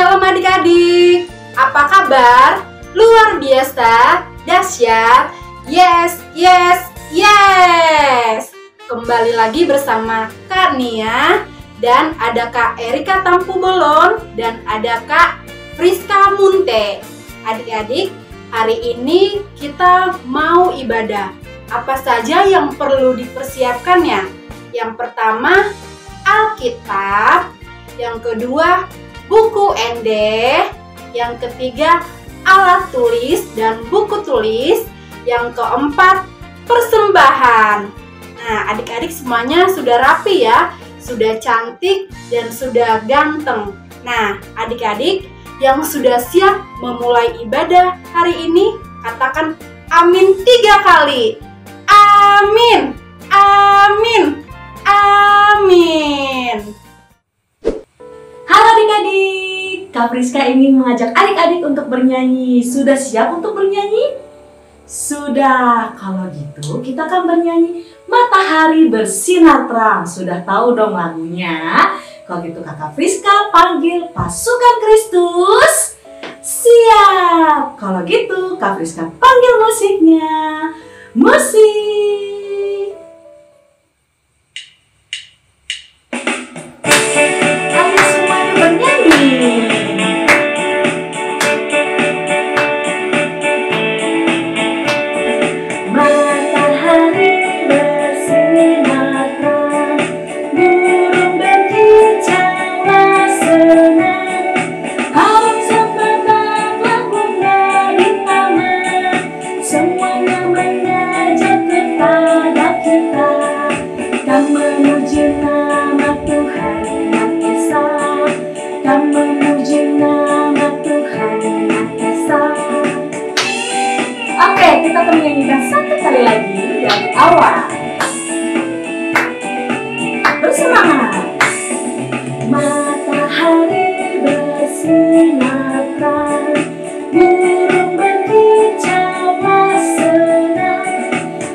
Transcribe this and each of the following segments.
Shalom adik-adik, apa kabar? Luar biasa, dahsyat, yes, yes, yes. Kembali lagi bersama Kak Nia dan ada Kak Erika Tampu Bolon dan ada Kak Friska Munte. Adik-adik, hari ini kita mau ibadah. Apa saja yang perlu dipersiapkan ya? Yang pertama, Alkitab. Yang kedua, buku ND. Yang ketiga, alat tulis dan buku tulis. Yang keempat, persembahan. Nah, adik-adik semuanya sudah rapi ya, sudah cantik dan sudah ganteng. Nah, adik-adik yang sudah siap memulai ibadah hari ini, katakan amin 3 kali. Amin, amin, amin. Halo adik-adik, Kak Friska ingin mengajak adik-adik untuk bernyanyi. Sudah siap untuk bernyanyi? Sudah, kalau gitu kita akan bernyanyi Matahari Bersinar Terang. Sudah tahu dong lagunya? Kalau gitu Kakak Friska panggil Pasukan Kristus. Siap! Kalau gitu Kak Friska panggil musiknya. Musik! Kita akan menyanyikan satu kali lagi dari awal. Bersemangat. Matahari bersinar terang, burung berkicaulah senang,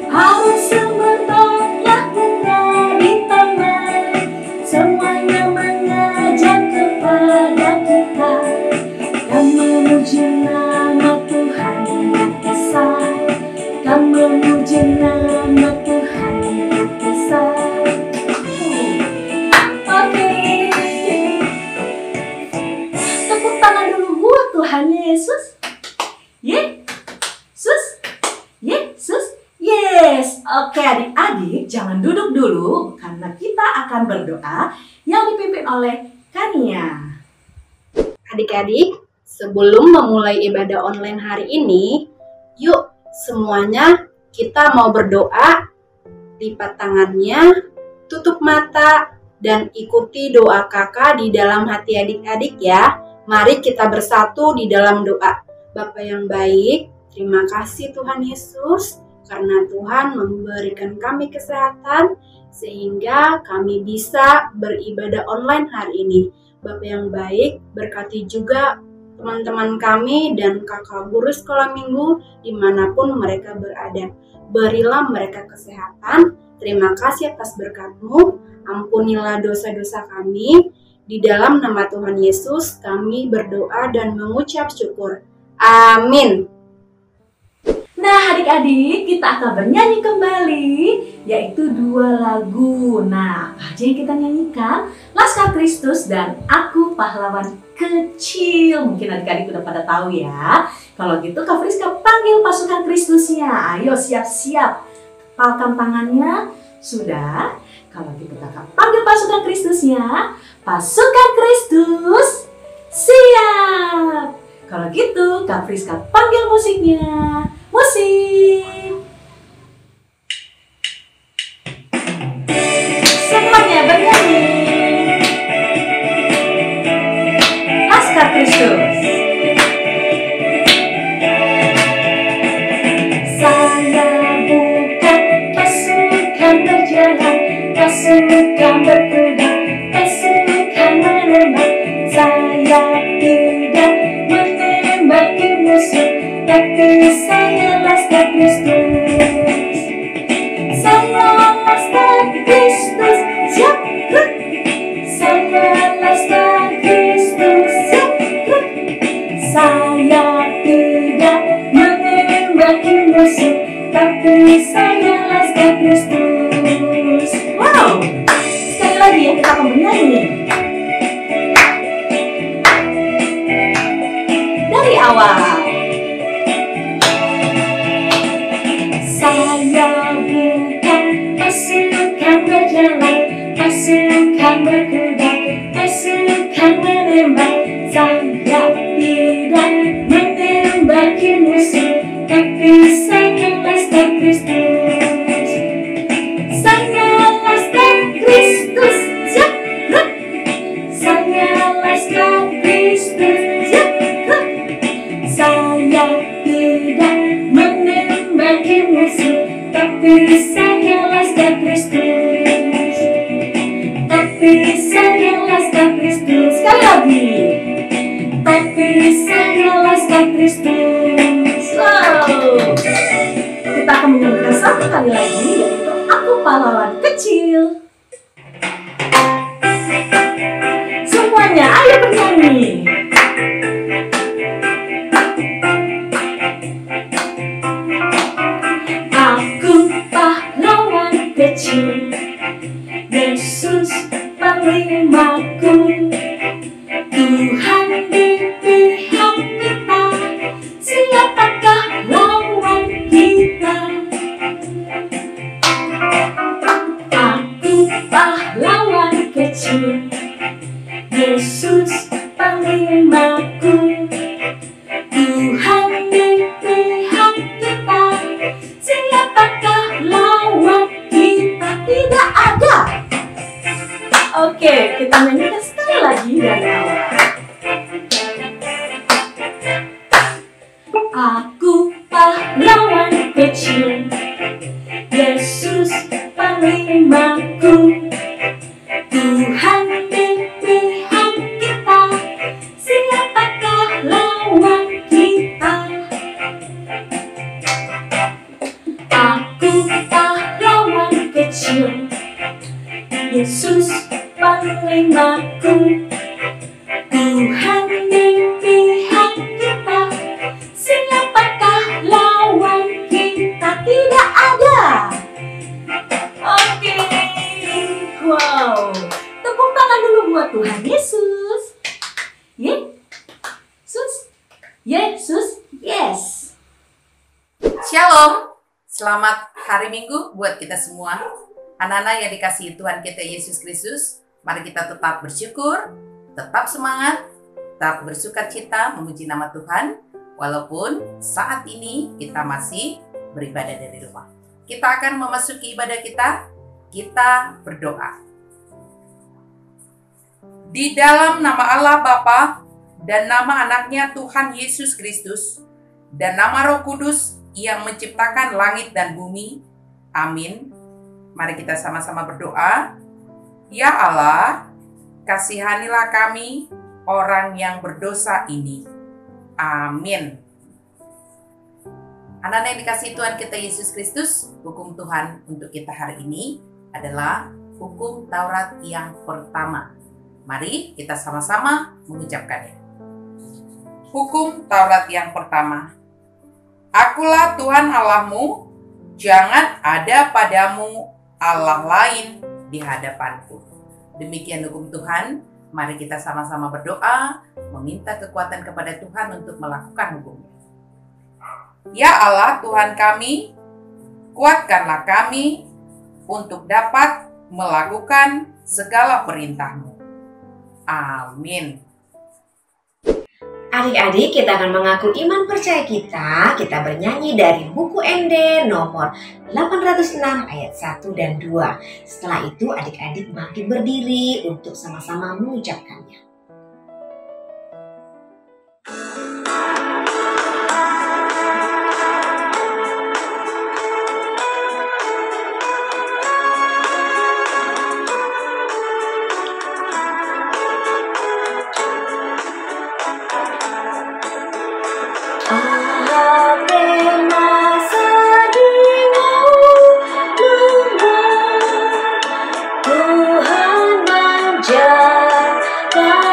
harum semerbaklah bunga di taman, semuanya mengajak kepada kita, dan memuji nama Tuhan yang esa. Memuji nama Tuhan yang esa. Oke. Tepuk tangan dulu buat Tuhan Yesus. Yesus. Yesus. Yes. Oke adik-adik, jangan duduk dulu karena kita akan berdoa yang dipimpin oleh Kania. Adik-adik, sebelum memulai ibadah online hari ini, yuk semuanya kita mau berdoa. Lipat tangannya, tutup mata, dan ikuti doa kakak di dalam hati adik-adik ya. Mari kita bersatu di dalam doa. Bapa yang baik, terima kasih Tuhan Yesus, karena Tuhan memberikan kami kesehatan, sehingga kami bisa beribadah online hari ini. Bapa yang baik, berkati juga teman-teman kami dan kakak guru sekolah minggu dimanapun mereka berada. Berilah mereka kesehatan. Terima kasih atas berkat-Mu. Ampunilah dosa-dosa kami. Di dalam nama Tuhan Yesus kami berdoa dan mengucap syukur. Amin. Nah adik-adik, kita akan bernyanyi kembali, yaitu 2 lagu. Nah, apa aja yang kita nyanyikan? Laskar Kristus dan Aku Pahlawan Kecil. Mungkin adik-adik udah pada tahu ya. Kalau gitu Kak Friska panggil Pasukan Kristusnya. Ayo siap-siap. Palkan tangannya. Sudah? Kalau gitu Kakak panggil Pasukan Kristusnya. Pasukan Kristus, siap! Kalau gitu Kak Friska panggil musiknya. Musik. Semuanya bernyanyi. Laskar Kristus. Saya bukan pasukan berjalan, pasukan berkuda, pasukan menembak. Saya tidak menembaki musuh, tapi saya Laskar Kristus. Saya Laskar Kristus, siap. Saya Laskar Kristus, siap. Saya tidak menembaki musuh, tapi saya Laskar Kristus. Wow! Sekali lagi ya, kita akan bernyanyi dari awal. Saya bukan pasukan berjalan, pasukan berkuda, pasukan menembak. Saya tidak menembaki musuh, tapi saya Laskar Kristus. Saya Laskar Kristus, siap, gerak. Saya Laskar Kristus, siap, gerak. Saya tidak menembaki musuh, tapi saya Laskar Kristus. Tapi saya Laskar Kristus. Sekali lagi. Tapi saya Laskar Kristus. Wow. Kita akan menyanyikan satu kali lagi, yaitu Aku Pahlawan Kecil. Semuanya ayo bernyanyi. Aku pahlawan kecil, Yesus panglimaku, Tuhan di pihak kita, siapakah lawan kita? Aku pahlawan kecil, Yesus panglimaku, Tuhan di pihak kita, siapakah lawan kita? Tidak ada. Oke, kita nyanyikan sekali lagi dari awal. Aku pahlawan kecil, Yesus panglimaku, Tuhan di pihak kita, siapakah lawan kita? Aku pahlawan kecil, Yesus panglimaku, Tuhan di pihak kita, siapakah lawan kita? Tidak ada. Oke, wow. Tepuk tangan dulu buat Tuhan Yesus. Yesus, Yesus, yes. Shalom, selamat hari Minggu buat kita semua. Anak-anak yang dikasihi Tuhan kita Yesus Kristus, mari kita tetap bersyukur, tetap semangat, tetap bersukacita memuji nama Tuhan, walaupun saat ini kita masih beribadah dari rumah. Kita akan memasuki ibadah kita berdoa. Di dalam nama Allah Bapa dan nama anaknya Tuhan Yesus Kristus dan nama Roh Kudus yang menciptakan langit dan bumi, amin. Mari kita sama-sama berdoa. Ya Allah, kasihanilah kami orang yang berdosa ini. Amin. Anak-anak yang dikasihi Tuhan kita Yesus Kristus, hukum Tuhan untuk kita hari ini adalah hukum Taurat yang pertama. Mari kita sama-sama mengucapkannya. Hukum Taurat yang pertama. Akulah Tuhan Allahmu, jangan ada padamu Allah lain di hadapanku. Demikian hukum Tuhan. Mari kita sama-sama berdoa, meminta kekuatan kepada Tuhan untuk melakukan hukumnya. Ya Allah Tuhan kami, kuatkanlah kami untuk dapat melakukan segala perintah-Mu. Amin. Adik-adik, kita akan mengaku iman percaya kita. Kita bernyanyi dari buku ND nomor 806 ayat 1 dan 2. Setelah itu adik-adik bangkit berdiri untuk sama-sama mengucapkannya. Tuhan menjaga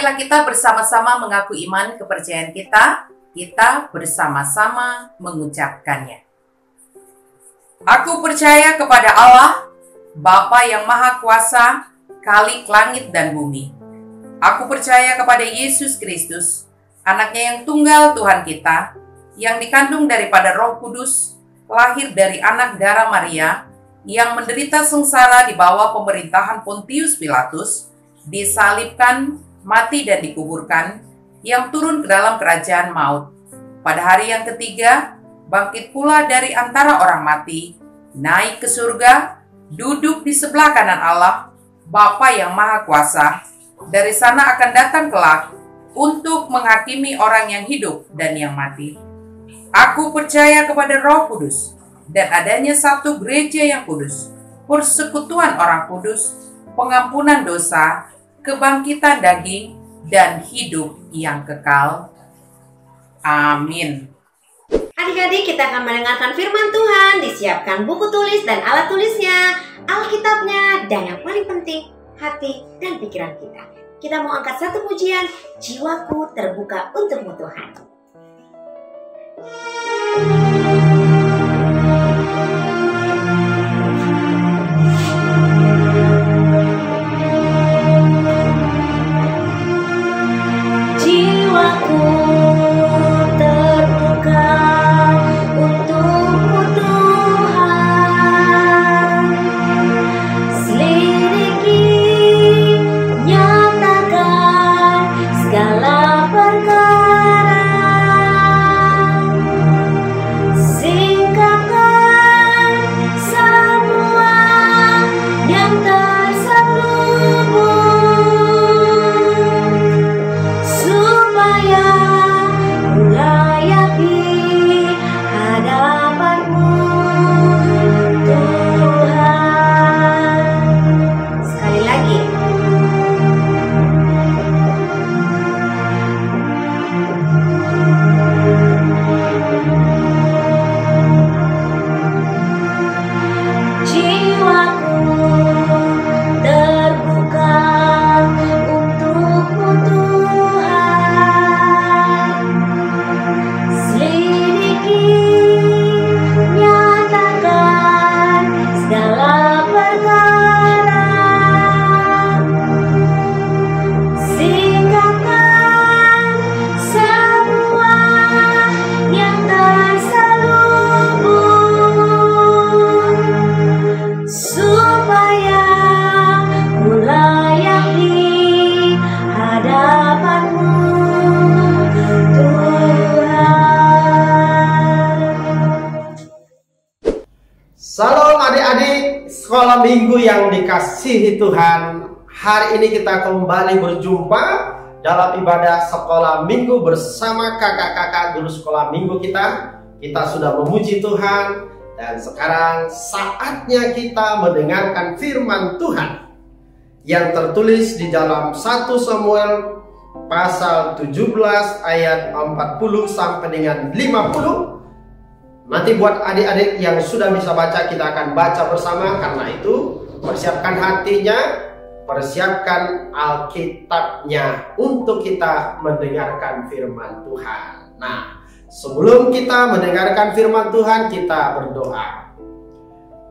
marilah kita bersama-sama mengaku iman kepercayaan kita bersama-sama mengucapkannya. Aku percaya kepada Allah, Bapa yang Maha Kuasa, Khalik langit dan bumi. Aku percaya kepada Yesus Kristus, anaknya yang tunggal Tuhan kita, yang dikandung daripada Roh Kudus, lahir dari anak darah Maria, yang menderita sengsara di bawah pemerintahan Pontius Pilatus, disalibkan, mati dan dikuburkan, yang turun ke dalam kerajaan maut. Pada hari yang ketiga, bangkit pula dari antara orang mati, naik ke surga, duduk di sebelah kanan Allah, Bapa yang Maha Kuasa. Dari sana akan datang kelak untuk menghakimi orang yang hidup dan yang mati. Aku percaya kepada Roh Kudus dan adanya satu gereja yang kudus, persekutuan orang kudus, pengampunan dosa, kebangkitan daging, dan hidup yang kekal. Amin. Adik-adik, kita akan mendengarkan firman Tuhan. Disiapkan buku tulis dan alat tulisnya, Alkitabnya, dan yang paling penting, hati dan pikiran kita. Kita mau angkat satu pujian, jiwaku terbuka untukmu Tuhan. Jiwaku terbuka untukmu Tuhan. Selidiki, nyatakan segala perkara. Singkapkan semua yang terselubung, supaya ku layak di hadapan-Mu Tuhan. Sekali lagi. Jiwaku terbuka untukmu Tuhan. Selidiki, nyatakan segala perkara. Singkapkan semua yang terselubung, supaya ku layak di hadapan-Mu Tuhan. Salam adik-adik sekolah minggu yang dikasihi Tuhan. Hari ini kita kembali berjumpa dalam ibadah sekolah minggu bersama kakak-kakak guru sekolah minggu kita. Kita sudah memuji Tuhan dan sekarang saatnya kita mendengarkan firman Tuhan yang tertulis di dalam 1 Samuel pasal 17 ayat 40 sampai dengan 50. Nanti buat adik-adik yang sudah bisa baca, kita akan baca bersama. Karena itu persiapkan hatinya, persiapkan Alkitabnya untuk kita mendengarkan firman Tuhan. Nah, sebelum kita mendengarkan firman Tuhan, kita berdoa.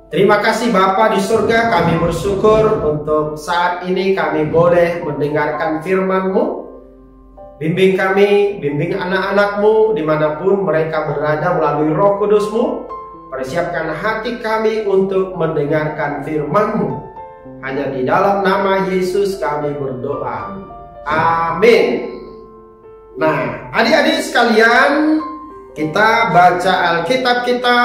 Terima kasih Bapa di surga, kami bersyukur untuk saat ini kami boleh mendengarkan firman-Mu. Bimbing kami, bimbing anak-anak-Mu dimanapun mereka berada melalui Roh Kudus-Mu. Persiapkan hati kami untuk mendengarkan firman-Mu. Hanya di dalam nama Yesus kami berdoa. Amin. Nah, adik-adik sekalian, kita baca Alkitab kita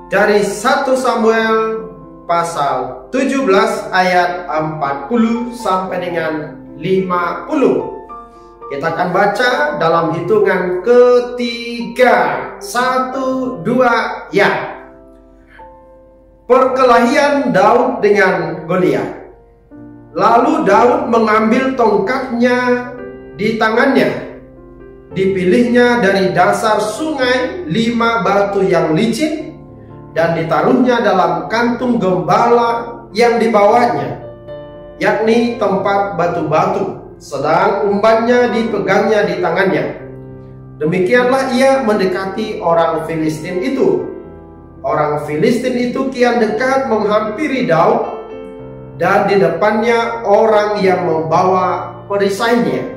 dari 1 Samuel pasal 17 ayat 40 sampai dengan 50. Kita akan baca dalam hitungan ketiga. 1, 2, ya. Perkelahian Daud dengan Goliat. Lalu Daud mengambil tongkatnya di tangannya. Dipilihnya dari dasar sungai 5 batu yang licin dan ditaruhnya dalam kantung gembala yang dibawanya, yakni tempat batu-batu. sedang umbannya dipegangnya di tangannya. Demikianlah ia mendekati orang Filistin itu. Orang Filistin itu kian dekat menghampiri Daud, dan di depannya orang yang membawa perisainya.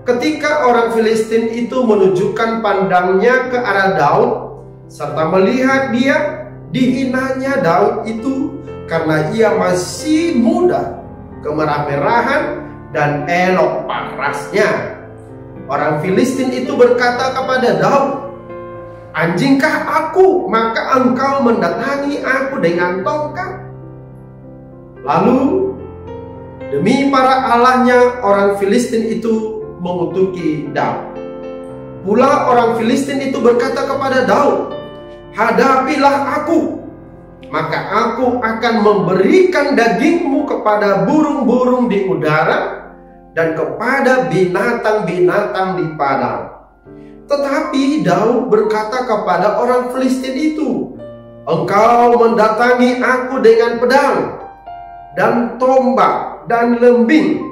Ketika orang Filistin itu menunjukkan pandangnya ke arah Daud, serta melihat dia, dihinanya Daud itu karena ia masih muda, kemerah-merahan, dan elok parasnya. Orang Filistin itu berkata kepada Daud, "Anjingkah aku, maka engkau mendatangi aku dengan tongkat?" Lalu demi para allahnya, orang Filistin itu mengutuki Daud. Pula orang Filistin itu berkata kepada Daud, "Hadapilah aku, maka aku akan memberikan dagingmu kepada burung-burung di udara dan kepada binatang-binatang di padang." Tetapi Daud berkata kepada orang Filistin itu, "Engkau mendatangi aku dengan pedang dan tombak dan lembing,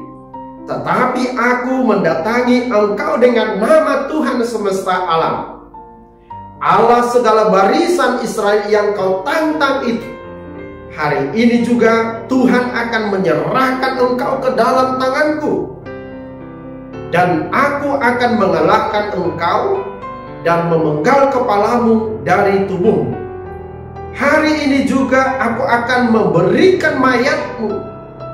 tetapi aku mendatangi engkau dengan nama Tuhan semesta alam, Allah segala barisan Israel yang kau tantang itu. Hari ini juga Tuhan akan menyerahkan engkau ke dalam tanganku, dan aku akan mengalahkan engkau dan memenggal kepalamu dari tubuhmu. Hari ini juga aku akan memberikan mayatmu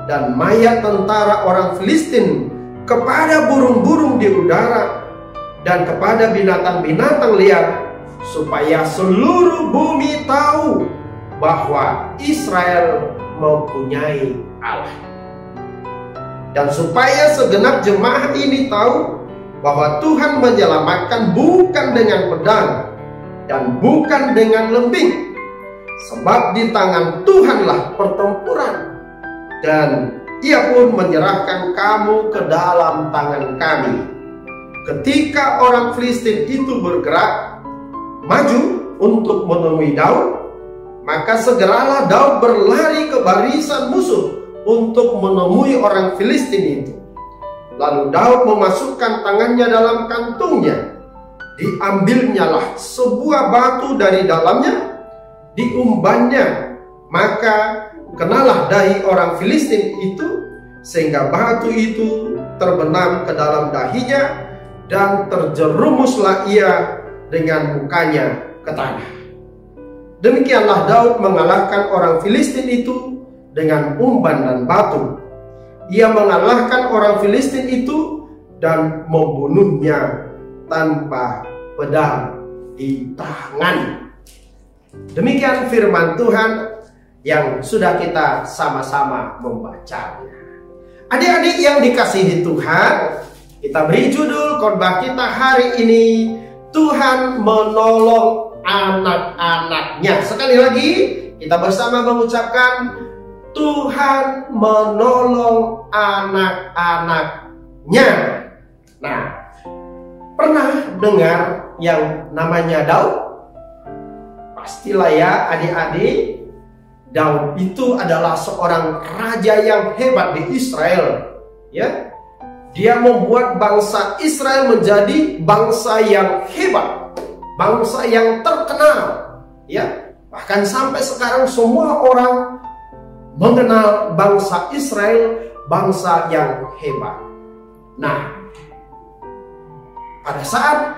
dan mayat tentara orang Filistin kepada burung-burung di udara dan kepada binatang-binatang liar, supaya seluruh bumi tahu bahwa Israel mempunyai Allah. Dan supaya segenap jemaah ini tahu bahwa Tuhan menyelamatkan bukan dengan pedang dan bukan dengan lembing, sebab di tangan Tuhanlah pertempuran, dan Ia pun menyerahkan kamu ke dalam tangan kami." Ketika orang Filistin itu bergerak maju untuk menemui Daud, maka segeralah Daud berlari ke barisan musuh untuk menemui orang Filistin itu. Lalu Daud memasukkan tangannya dalam kantungnya, diambilnyalah sebuah batu dari dalamnya, diumbannya, maka kenalah dahi orang Filistin itu, sehingga batu itu terbenam ke dalam dahinya, dan terjerumuslah ia dengan mukanya ke tanah. Demikianlah Daud mengalahkan orang Filistin itu dengan umban dan batu. Ia mengalahkan orang Filistin itu dan membunuhnya tanpa pedang di tangan. Demikian firman Tuhan yang sudah kita sama-sama membacanya. Adik-adik yang dikasihi Tuhan, kita beri judul khotbah kita hari ini, Tuhan menolong anak-anaknya. Sekali lagi kita bersama mengucapkan, Tuhan menolong anak-anaknya. Nah, pernah dengar yang namanya Daud? Pastilah ya adik-adik, Daud itu adalah seorang raja yang hebat di Israel. Ya, dia membuat bangsa Israel menjadi bangsa yang hebat, bangsa yang terkenal. Ya, bahkan sampai sekarang semua orang mengenal bangsa Israel, bangsa yang hebat. Nah, pada saat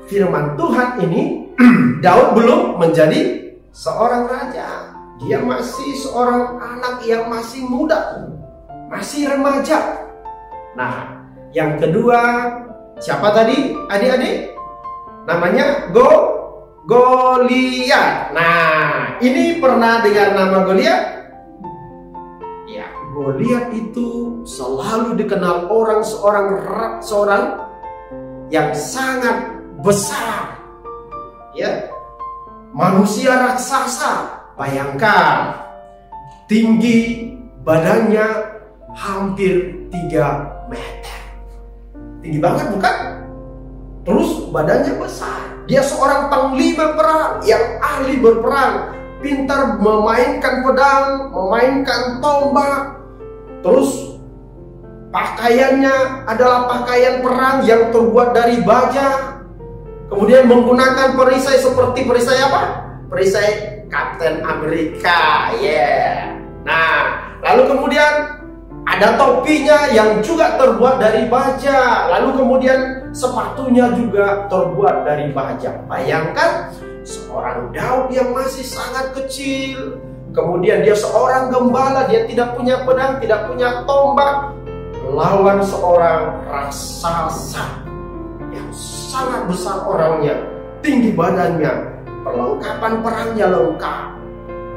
firman Tuhan ini, Daud belum menjadi seorang raja. Dia masih seorang anak yang masih muda, masih remaja. Nah, yang kedua, siapa tadi adik-adik? Namanya Goliat. Nah, ini pernah dengar nama Goliat? Ya, Goliat itu selalu dikenal orang seorang yang sangat besar. Ya, manusia raksasa. Bayangkan, tinggi badannya hampir 3 meter. Tinggi banget bukan? Terus badannya besar. Dia seorang panglima perang yang ahli berperang, pintar memainkan pedang, memainkan tombak. Terus Pakaiannya adalah pakaian perang yang terbuat dari baja. Kemudian menggunakan perisai seperti perisai apa? Perisai Kapten Amerika. Nah, lalu kemudian ada topinya yang juga terbuat dari baja. Lalu kemudian sepatunya juga terbuat dari baja. Bayangkan seorang Daud yang masih sangat kecil. Kemudian dia seorang gembala, dia tidak punya pedang, tidak punya tombak, melawan seorang raksasa yang sangat besar orangnya, tinggi badannya, perlengkapan perangnya lengkap.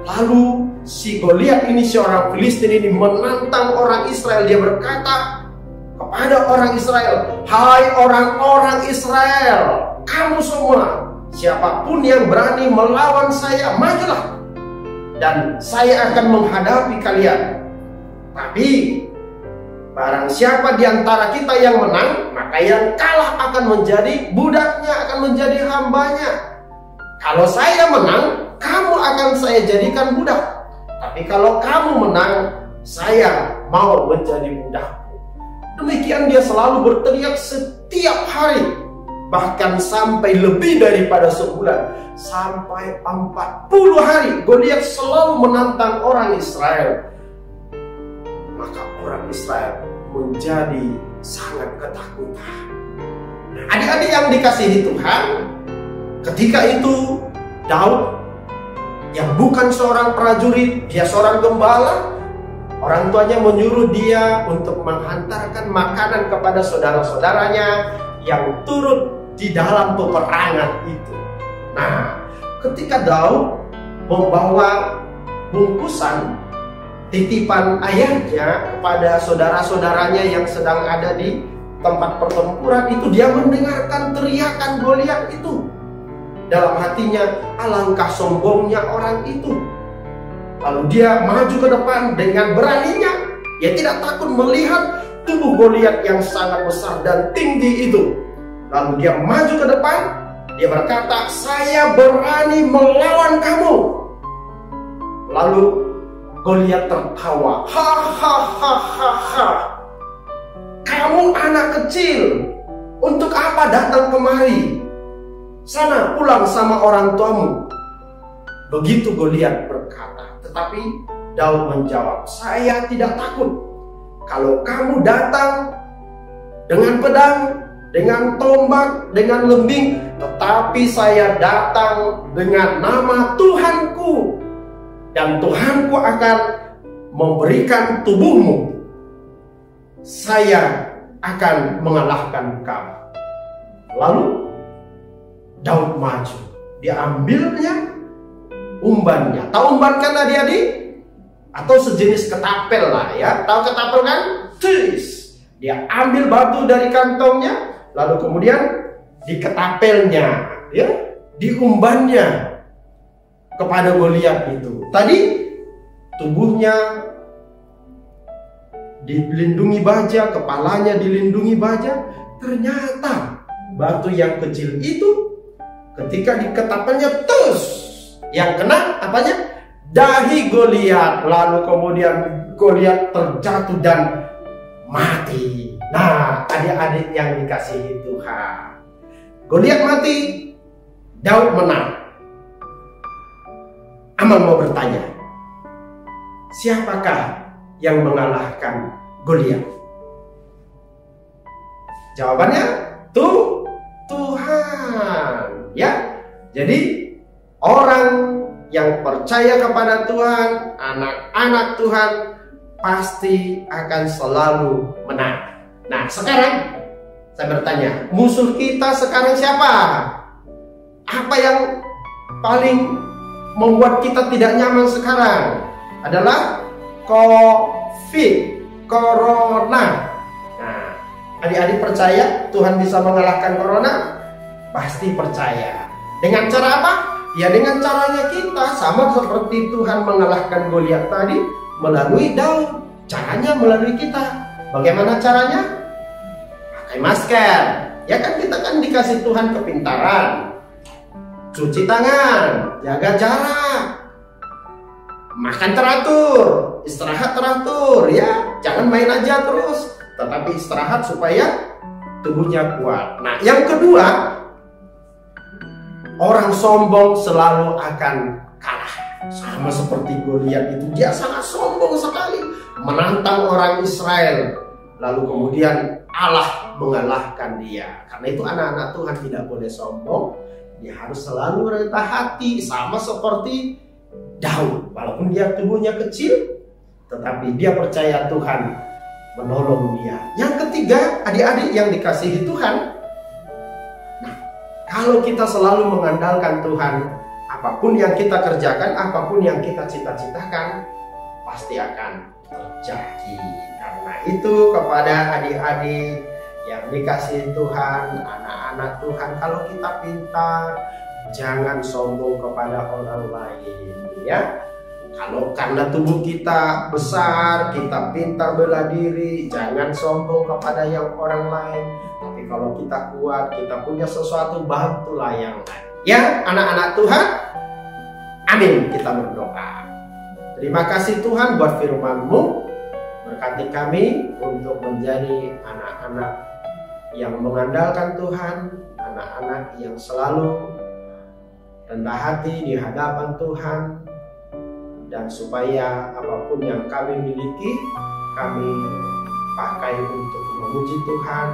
Lalu si Goliat ini, seorang Filistin ini menantang orang Israel. Dia berkata kepada orang Israel, "Hai orang-orang Israel, kamu semua, siapapun yang berani melawan saya, majulah, dan saya akan menghadapi kalian. Tapi barang siapa di antara kita yang menang, maka yang kalah akan menjadi budaknya, akan menjadi hambanya. Kalau saya menang, kamu akan saya jadikan budak. Tapi kalau kamu menang, saya mau menjadi budakmu." Demikian dia selalu berteriak setiap hari, bahkan sampai lebih daripada sebulan. Sampai 40 hari Goliat selalu menantang orang Israel. Maka orang Israel menjadi sangat ketakutan. Nah, adik-adik yang dikasihi Tuhan, ketika itu Daud yang bukan seorang prajurit, dia seorang gembala. Orang tuanya menyuruh dia untuk menghantarkan makanan kepada saudara-saudaranya yang turut di dalam peperangan itu. Nah, ketika Daud membawa bungkusan titipan ayahnya kepada saudara-saudaranya yang sedang ada di tempat pertempuran itu, dia mendengarkan teriakan Goliat itu. Dalam hatinya, alangkah sombongnya orang itu. Lalu dia maju ke depan dengan beraninya. Dia tidak takut melihat tubuh Goliat yang sangat besar dan tinggi itu. Lalu dia maju ke depan. Dia berkata, "Saya berani melawan kamu." Lalu Goliat tertawa. "Hahaha. Kamu anak kecil. Untuk apa datang kemari? Sana pulang sama orang tuamu." Begitu Goliat berkata. Tetapi Daud menjawab, "Saya tidak takut. Kalau kamu datang dengan pedang, dengan tombak, dengan lembing, tetapi saya datang dengan nama Tuhanku, dan Tuhanku akan memberikan tubuhmu. Saya akan mengalahkan kamu." Lalu Daud maju. Dia ambilnya umbannya. Tahu umban kan adik-adik? Atau sejenis ketapel lah ya. Tahu ketapel kan? Tis. Dia ambil batu dari kantongnya, lalu kemudian di ketapelnya, ya, diumbannya kepada Goliat itu. Tadi tubuhnya dilindungi baja, kepalanya dilindungi baja. Ternyata batu yang kecil itu ketika di ketapelnya, terus yang kena apanya? Dahi Goliat. Lalu kemudian Goliat terjatuh dan mati. Nah, adik-adik yang dikasihi Tuhan, Goliat mati, Daud menang. Aman mau bertanya, siapakah yang mengalahkan Goliat? Jawabannya Tuhan. Ya, jadi orang yang percaya kepada Tuhan, anak-anak Tuhan, pasti akan selalu menang. Nah, sekarang saya bertanya, musuh kita sekarang siapa? Apa yang paling membuat kita tidak nyaman sekarang? Adalah COVID, Corona. Nah, adik-adik percaya Tuhan bisa mengalahkan Corona? Pasti percaya. Dengan cara apa? Ya dengan caranya kita, sama seperti Tuhan mengalahkan Goliat tadi melalui Daud. Caranya melalui kita. Bagaimana caranya? Pakai masker. Ya kan, kita kan dikasih Tuhan kepintaran. Cuci tangan, jaga jarak, makan teratur, istirahat teratur, ya. Jangan main aja terus. tetapi istirahat supaya tubuhnya kuat. Nah, yang kedua, orang sombong selalu akan kalah. Sama seperti Goliat itu, dia sangat sombong sekali, menantang orang Israel. Lalu kemudian Allah mengalahkan dia. Karena itu anak-anak Tuhan tidak boleh sombong. Dia harus selalu rendah hati, sama seperti Daud. Walaupun dia tubuhnya kecil, tetapi dia percaya Tuhan menolong dia. Yang ketiga, adik-adik yang dikasihi Tuhan, nah, kalau kita selalu mengandalkan Tuhan, apapun yang kita kerjakan, apapun yang kita cita-citakan, pasti akan terjadi. Karena itu kepada adik-adik yang dikasihi Tuhan, anak-anak Tuhan, kalau kita pintar, jangan sombong kepada orang lain, ya. Kalau karena tubuh kita besar, kita pintar bela diri, jangan sombong kepada yang orang lain. Tapi kalau kita kuat, kita punya sesuatu, bantulah yang lain. Ya, anak-anak Tuhan, amin. Kita berdoa. Terima kasih Tuhan buat firman-Mu. Berkati kami untuk menjadi anak-anak yang mengandalkan Tuhan, anak-anak yang selalu rendah hati di hadapan Tuhan, dan supaya apapun yang kami miliki, kami pakai untuk memuji Tuhan,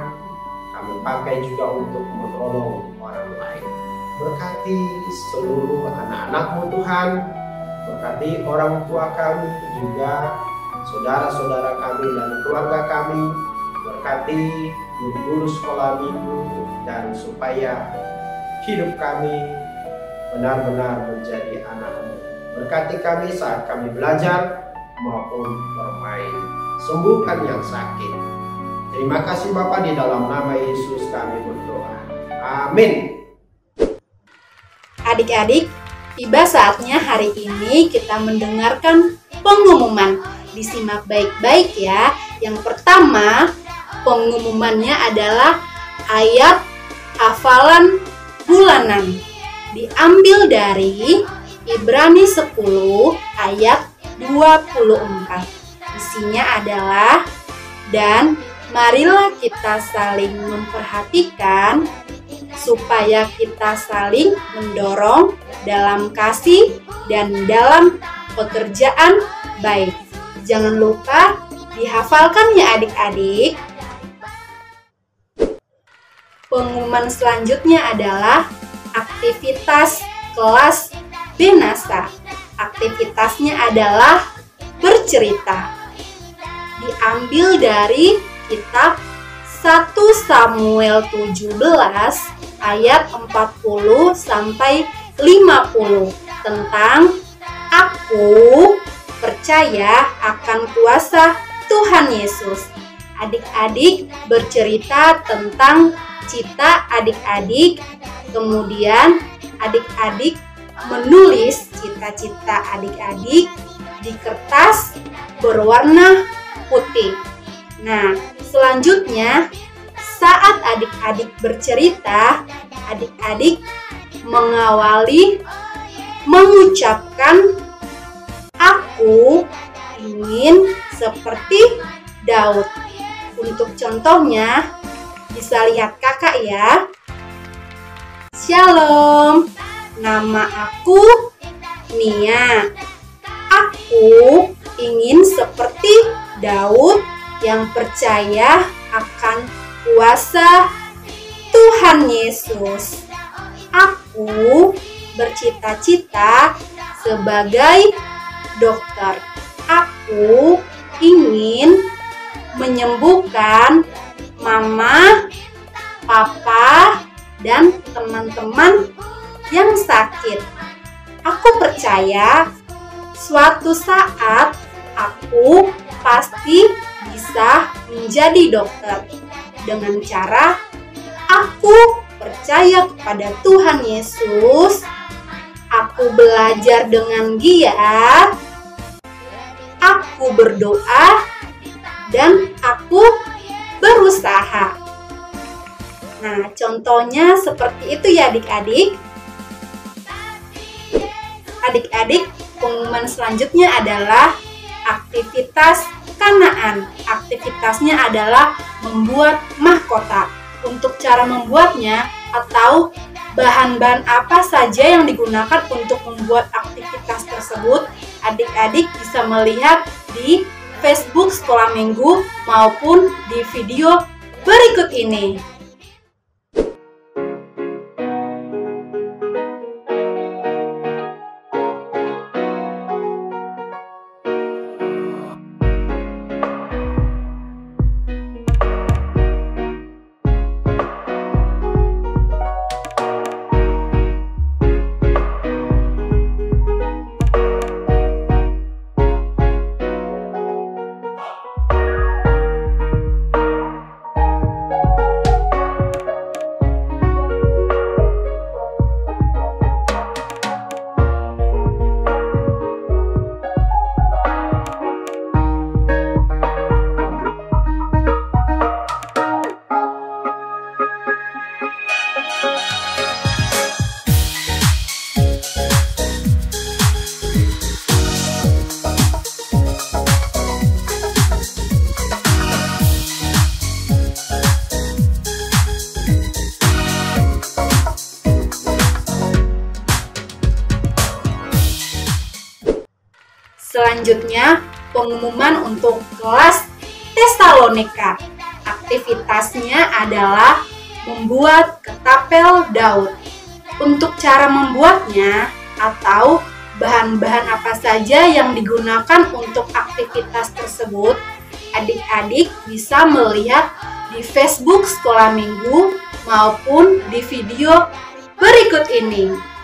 kami pakai juga untuk menolong orang lain. Berkati seluruh anak-anak-Mu Tuhan, berkati orang tua kami, juga saudara-saudara kami dan keluarga kami, berkati guru sekolah minggu, dan supaya hidup kami benar-benar menjadi anak-Mu. Berkati kami saat kami belajar maupun bermain. Sembuhkan yang sakit. Terima kasih Bapa, di dalam nama Yesus kami berdoa. Amin. Adik-adik, tiba saatnya hari ini kita mendengarkan pengumuman. Disimak baik-baik ya. Yang pertama, pengumumannya adalah ayat hafalan bulanan. Diambil dari Ibrani 10 ayat 24. Isinya adalah, dan marilah kita saling memperhatikan supaya kita saling mendorong dalam kasih dan dalam pekerjaan baik. Jangan lupa dihafalkan ya adik-adik. Pengumuman selanjutnya adalah aktivitas kelas Benasa. Aktivitasnya adalah bercerita. Diambil dari kitab 1 Samuel 17 ayat 40 sampai 50 tentang aku percaya akan kuasa Tuhan Yesus. Adik-adik bercerita tentang cita adik-adik, kemudian adik-adik menulis cita-cita adik-adik di kertas berwarna putih. Nah, selanjutnya saat adik-adik bercerita, adik-adik mengawali mengucapkan aku ingin seperti Daud. Untuk contohnya bisa lihat kakak ya. Shalom, nama aku Nia. Aku ingin seperti Daud yang percaya akan kuasa Tuhan Yesus. Aku bercita-cita sebagai dokter. Aku ingin menyembuhkan mama, papa, dan teman-teman yang sakit. Aku percaya suatu saat aku pasti bisa menjadi dokter dengan cara aku percaya kepada Tuhan Yesus, aku belajar dengan giat, aku berdoa, dan aku berusaha. Nah, contohnya seperti itu ya adik-adik. Adik-adik, pengumuman selanjutnya adalah aktivitas Kanaan. Aktivitas aktivitasnya adalah membuat mahkota. Untuk cara membuatnya atau bahan-bahan apa saja yang digunakan untuk membuat aktivitas tersebut, adik-adik bisa melihat di Facebook Sekolah Minggu maupun di video berikut ini. Selanjutnya, pengumuman untuk kelas Tesalonika. Aktivitasnya adalah membuat ketapel Daud. Untuk cara membuatnya atau bahan-bahan apa saja yang digunakan untuk aktivitas tersebut, adik-adik bisa melihat di Facebook Sekolah Minggu maupun di video berikut ini.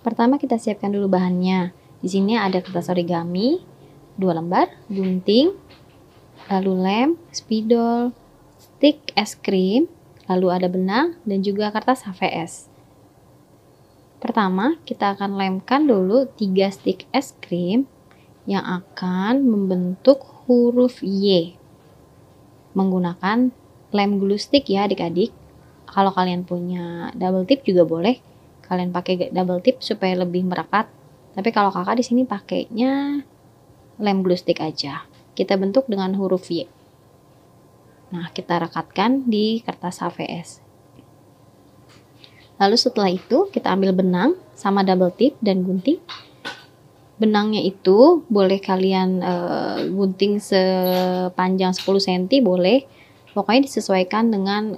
Pertama kita siapkan dulu bahannya. Di sini ada kertas origami 2 lembar, gunting, lalu lem, spidol, stik es krim, lalu ada benang dan juga kertas HVS. Pertama, kita akan lemkan dulu 3 stik es krim yang akan membentuk huruf Y. Menggunakan lem glue stick ya adik-adik. Kalau kalian punya double tip juga boleh. Kalian pakai double tip supaya lebih merapat. Tapi kalau kakak di sini pakainya lem glue stick aja. Kita bentuk dengan huruf Y. Nah, kita rekatkan di kertas HVS. Lalu setelah itu kita ambil benang sama double tip dan gunting. Benangnya itu boleh kalian gunting sepanjang 10 cm boleh. Pokoknya disesuaikan dengan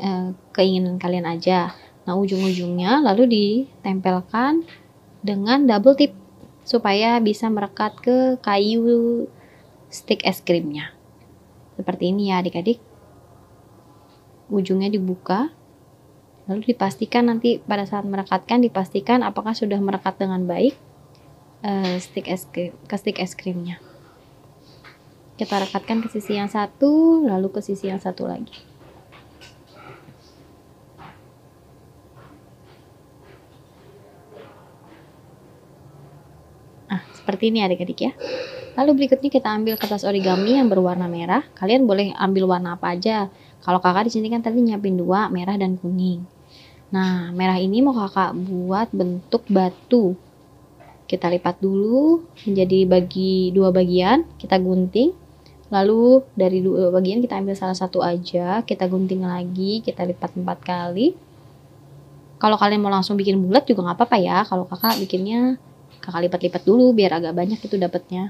keinginan kalian aja. Nah, ujung-ujungnya lalu ditempelkan dengan double tip supaya bisa merekat ke kayu stik es krimnya. Seperti ini ya adik-adik. Ujungnya dibuka. Lalu dipastikan nanti pada saat merekatkan dipastikan apakah sudah merekat dengan baik stik es krimnya. Kita rekatkan ke sisi yang satu, lalu ke sisi yang satu lagi. Seperti ini adik-adik ya. Lalu berikutnya kita ambil kertas origami yang berwarna merah. Kalian boleh ambil warna apa aja. Kalau kakak di sini kan tadi nyiapin 2, merah dan kuning. Nah, merah ini mau kakak buat bentuk batu. Kita lipat dulu menjadi 2 bagian, kita gunting. Lalu dari 2 bagian kita ambil salah satu aja, kita gunting lagi, kita lipat 4 kali. Kalau kalian mau langsung bikin bulat juga nggak apa-apa ya. Kalau kakak bikinnya kakak lipat-lipat dulu biar agak banyak itu dapatnya.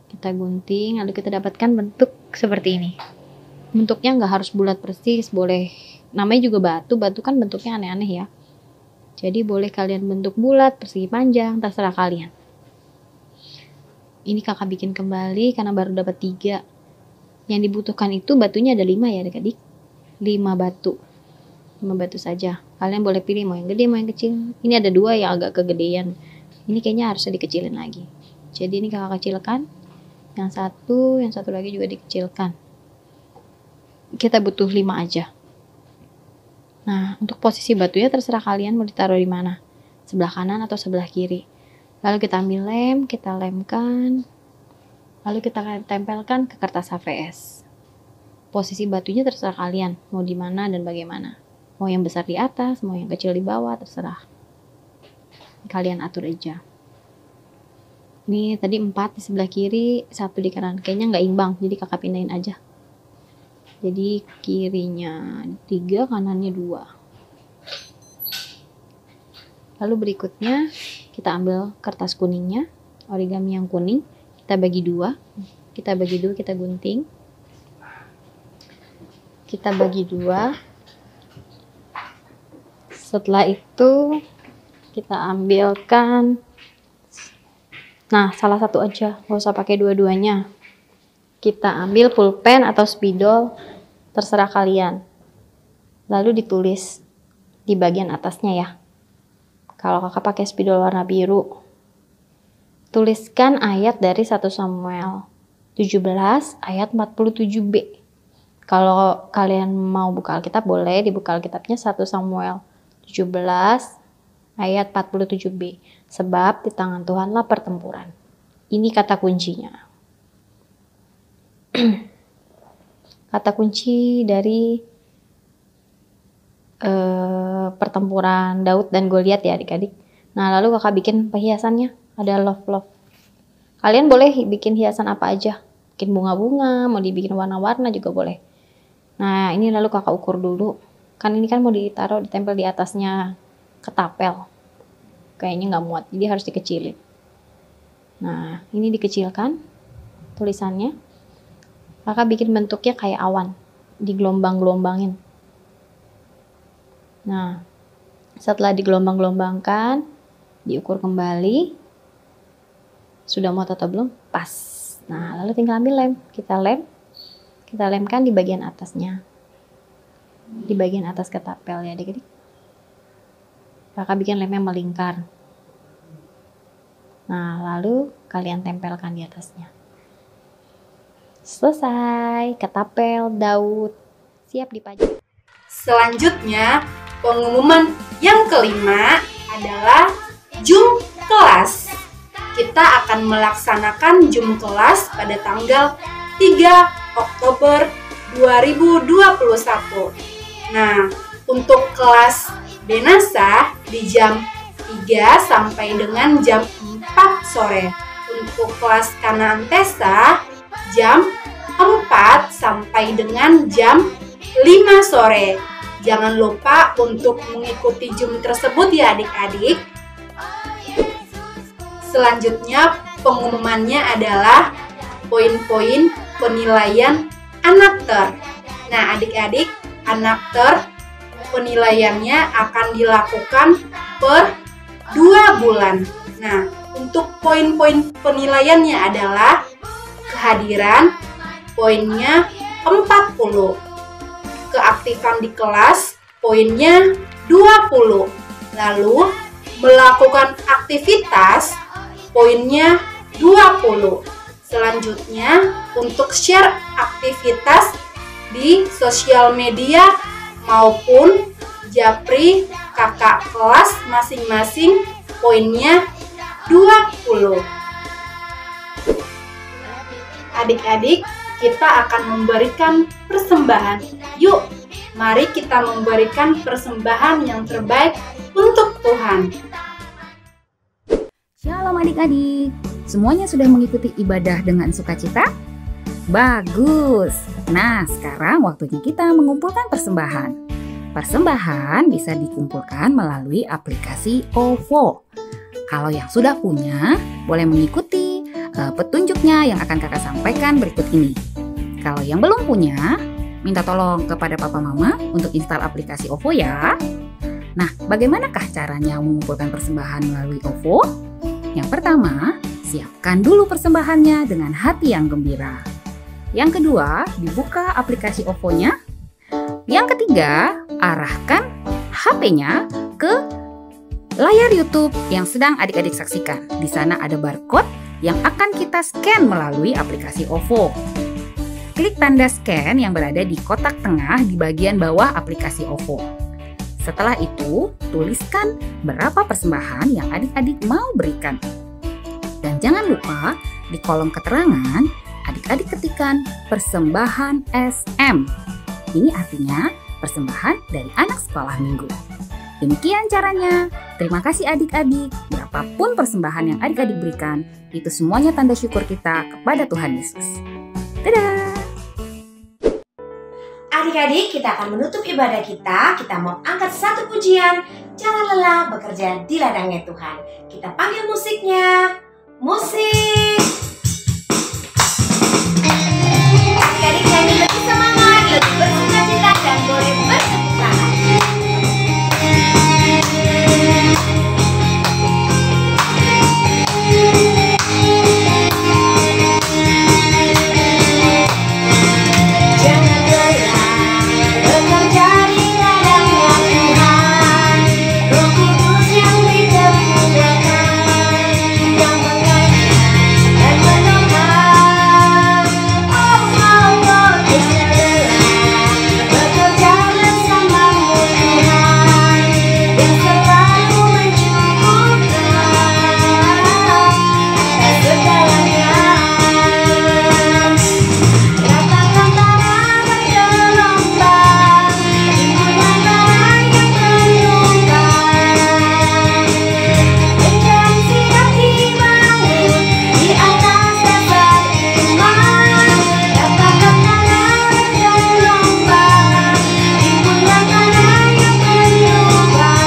Kita gunting, lalu kita dapatkan bentuk seperti ini. Bentuknya nggak harus bulat persis, boleh. Namanya juga batu, batu kan bentuknya aneh-aneh ya. Jadi boleh kalian bentuk bulat, persegi panjang, terserah kalian. Ini kakak bikin kembali karena baru dapat 3. Yang dibutuhkan itu batunya ada 5 ya adik-adik. 5 batu. 5 batu saja. Kalian boleh pilih mau yang gede, mau yang kecil. Ini ada 2 yang agak kegedean. Ini kayaknya harusnya dikecilin lagi. Jadi ini kakak kecilkan. Yang satu lagi juga dikecilkan. Kita butuh 5 aja. Nah, untuk posisi batunya terserah kalian mau ditaruh di mana. Sebelah kanan atau sebelah kiri. Lalu kita ambil lem, kita lemkan. Lalu kita tempelkan ke kertas HVS. Posisi batunya terserah kalian, mau di mana dan bagaimana. Mau yang besar di atas, mau yang kecil di bawah, terserah. Kalian atur aja. Ini tadi 4 di sebelah kiri, 1 di kanan. Kayaknya nggak imbang, jadi kakak pindahin aja. Jadi kirinya 3, kanannya 2. Lalu berikutnya kita ambil kertas kuningnya, origami yang kuning. Kita bagi 2, kita gunting. Kita bagi 2. Setelah itu kita ambilkan, nah salah satu aja, nggak usah pakai dua-duanya. Kita ambil pulpen atau spidol, terserah kalian. Lalu ditulis di bagian atasnya ya. Kalau kakak pakai spidol warna biru, tuliskan ayat dari 1 Samuel 17 ayat 47b. Kalau kalian mau buka Alkitab, boleh dibuka Alkitabnya 1 Samuel 17 ayat 47b. Sebab di tangan Tuhanlah pertempuran. Ini kata kuncinya. Kata kunci dari pertempuran Daud dan Goliat ya adik-adik. Nah lalu kakak bikin perhiasannya. Ada love. Kalian boleh bikin hiasan apa aja. Bikin bunga-bunga, mau dibikin warna-warna juga boleh. Nah ini lalu kakak ukur dulu. Kan ini kan mau ditaruh, ditempel di atasnya ketapel. Kayaknya nggak muat, jadi harus dikecilin. Nah ini dikecilkan tulisannya. Kakak bikin bentuknya kayak awan. Digelombang-gelombangin. Nah setelah digelombang-gelombangkan, diukur kembali. Sudah muat atau belum? Pas. Nah, lalu tinggal ambil lem. Kita lemkan di bagian atasnya. Di bagian atas ketapel ya adik-adik. Kakak bikin lemnya melingkar. Nah, lalu kalian tempelkan di atasnya. Selesai. Ketapel Daud. Siap dipajang. Selanjutnya, pengumuman yang kelima adalah Zoom kelas. Kita akan melaksanakan Zoom kelas pada tanggal 3 Oktober 2021. Nah, untuk kelas Denasa di jam 3 sampai dengan jam 4 sore. Untuk kelas Kanaan Tesa jam 4 sampai dengan jam 5 sore. Jangan lupa untuk mengikuti Zoom tersebut ya adik-adik. Selanjutnya pengumumannya adalah poin-poin penilaian Anakter. Nah adik-adik, Anakter penilaiannya akan dilakukan per 2 bulan. Nah untuk poin-poin penilaiannya adalah kehadiran, poinnya 40. Keaktifan di kelas, poinnya 20. Lalu melakukan aktivitas, poinnya 20. Selanjutnya untuk share aktivitas di sosial media maupun japri kakak kelas masing-masing, poinnya 20. Adik-adik, kita akan memberikan persembahan. Yuk, mari kita memberikan persembahan yang terbaik untuk Tuhan. Shalom adik-adik, semuanya sudah mengikuti ibadah dengan sukacita? Bagus! Nah, sekarang waktunya kita mengumpulkan persembahan. Persembahan bisa dikumpulkan melalui aplikasi OVO. Kalau yang sudah punya, boleh mengikuti petunjuknya yang akan kakak sampaikan berikut ini. Kalau yang belum punya, minta tolong kepada papa mama untuk install aplikasi OVO ya. Nah, bagaimanakah caranya mengumpulkan persembahan melalui OVO? Yang pertama, siapkan dulu persembahannya dengan hati yang gembira. Yang kedua, dibuka aplikasi OVO-nya. Yang ketiga, arahkan HP-nya ke layar YouTube yang sedang adik-adik saksikan. Di sana ada barcode yang akan kita scan melalui aplikasi OVO. Klik tanda scan yang berada di kotak tengah di bagian bawah aplikasi OVO. Setelah itu, tuliskan berapa persembahan yang adik-adik mau berikan. Dan jangan lupa Di kolom keterangan, adik-adik ketikkan persembahan SM. Ini artinya persembahan dari anak sekolah minggu. Demikian caranya. Terima kasih adik-adik. Berapapun persembahan yang adik-adik berikan, itu semuanya tanda syukur kita kepada Tuhan Yesus. Dadah! Adik-adik, kita akan menutup ibadah kita. Kita mau angkat satu pujian. Jangan lelah bekerja di ladangnya Tuhan. Kita panggil musiknya. Musik! Adik-adik nyanyi lebih semangat, lebih bersukacita, dan boleh bertepuk tangan. Jangan lelah bekerja di ladangnya Tuhan. Roh Kudus yang ditemukan, yang mengajar dan menolong. Oh, oh, oh, jangan lelah bekerja bersamamu Tuhan, yang selalu mencukupkan atas segalanya. Ratakan tanah bergelombang, timbunan tanah yang menumpang, menjadi siap dibangun di atas dasar iman. Ratakan tanah bergelombang, timbunan tanah yang menumpang,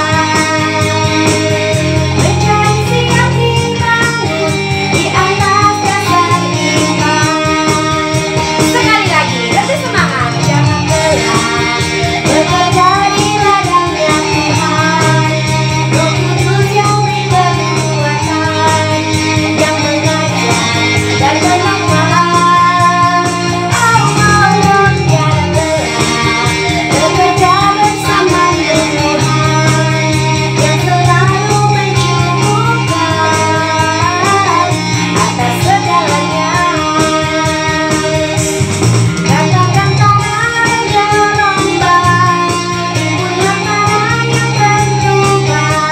menjadi siap dibangun di atas dasar iman. Sekali lagi, lebih semangat. Jangan lelah bekerja di ladangnya Tuhan. Roh Kudus yang beri kekuatan, yang mengajar dan menolong. Oh, oh, oh, jangan lelah bekerja bersama Tuhan, yang selalu mencukupkan atas segalanya. Ratakan tanah bergelombang, timbunan tanah yang menumpang,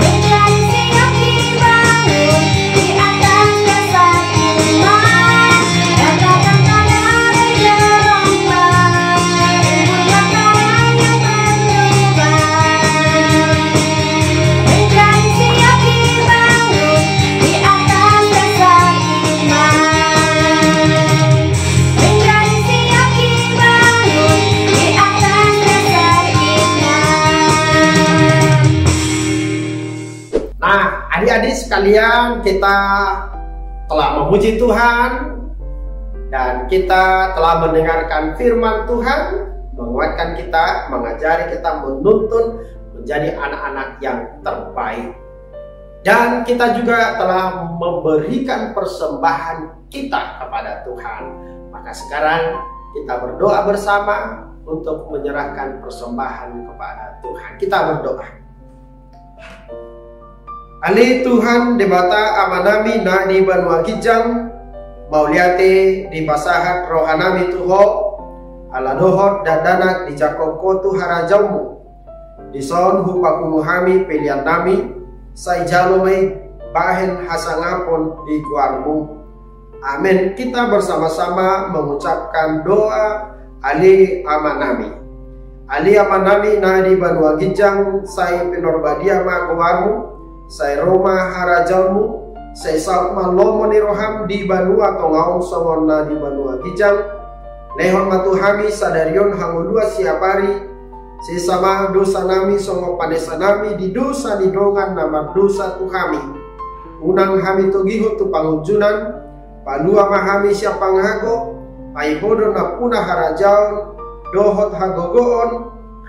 menjadi siap dibangun di atas dasar iman. Ratakan tanah bergelombang, timbunan tanah yang menumpang, menjadi siap dibangun di atas dasar iman. Menjadi siap dibangun di atas dasar iman. Nah, adik-adik sekalian, kita telah memuji Tuhan dan kita telah mendengarkan firman Tuhan, menguatkan kita, mengajari kita, menuntun menjadi anak-anak yang terbaik. Dan kita juga telah memberikan persembahan kita kepada Tuhan. Maka sekarang kita berdoa bersama untuk menyerahkan persembahan kepada Tuhan. Kita berdoa. Ali Tuhan debata amanami na di Banua Kijang mauliate di basahat rohanami tuho ala dohot dadanak di jakoko tu harajaumu di son hupakumuhami pilihan nami sai jalomai bahen hasangapon di guarmu. Amin. Kita bersama-sama mengucapkan doa Ali amanami. Ali amanami na di Banua Kijang sai pinorbadiama guarmu sai Roma harajalmu, sai salma lomo ni roham di Banua tongaong somon na di Banua Kijang, lehon matuhami sadarion hangudua siapari, si sama dosa nami songo panesa nami di dosa di dongan nama dosa tuhami, unang hami togiho tu pangujunan, palua mahami siapang hago, aibodo na puna harajaon, dohot hagogoon,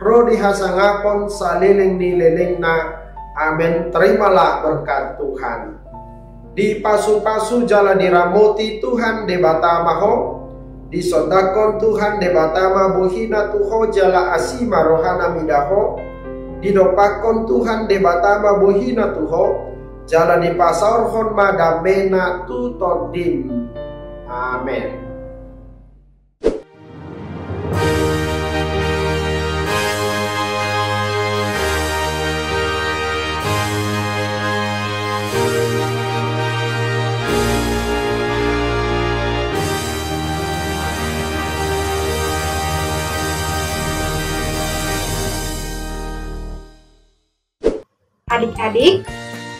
rodi hasangapon saleleng ni leleng na. Amin. Terimalah berkat Tuhan. Di pasu-pasu jalan diramoti Tuhan debata maho, di sodakon Tuhan debata mabuhina tuho jala asima rohana midaho, di dopakon Tuhan debata mabuhina tuho jala di pasaurhon madamena tutodim. Amin. adik-adik,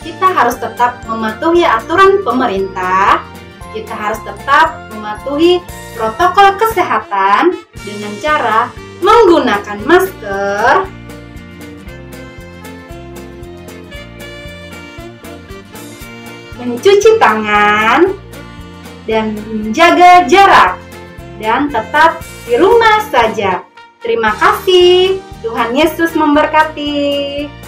kita harus tetap mematuhi aturan pemerintah. Kita harus tetap mematuhi protokol kesehatan dengan cara menggunakan masker, mencuci tangan, dan menjaga jarak, dan tetap di rumah saja. Terima kasih. Tuhan Yesus memberkati.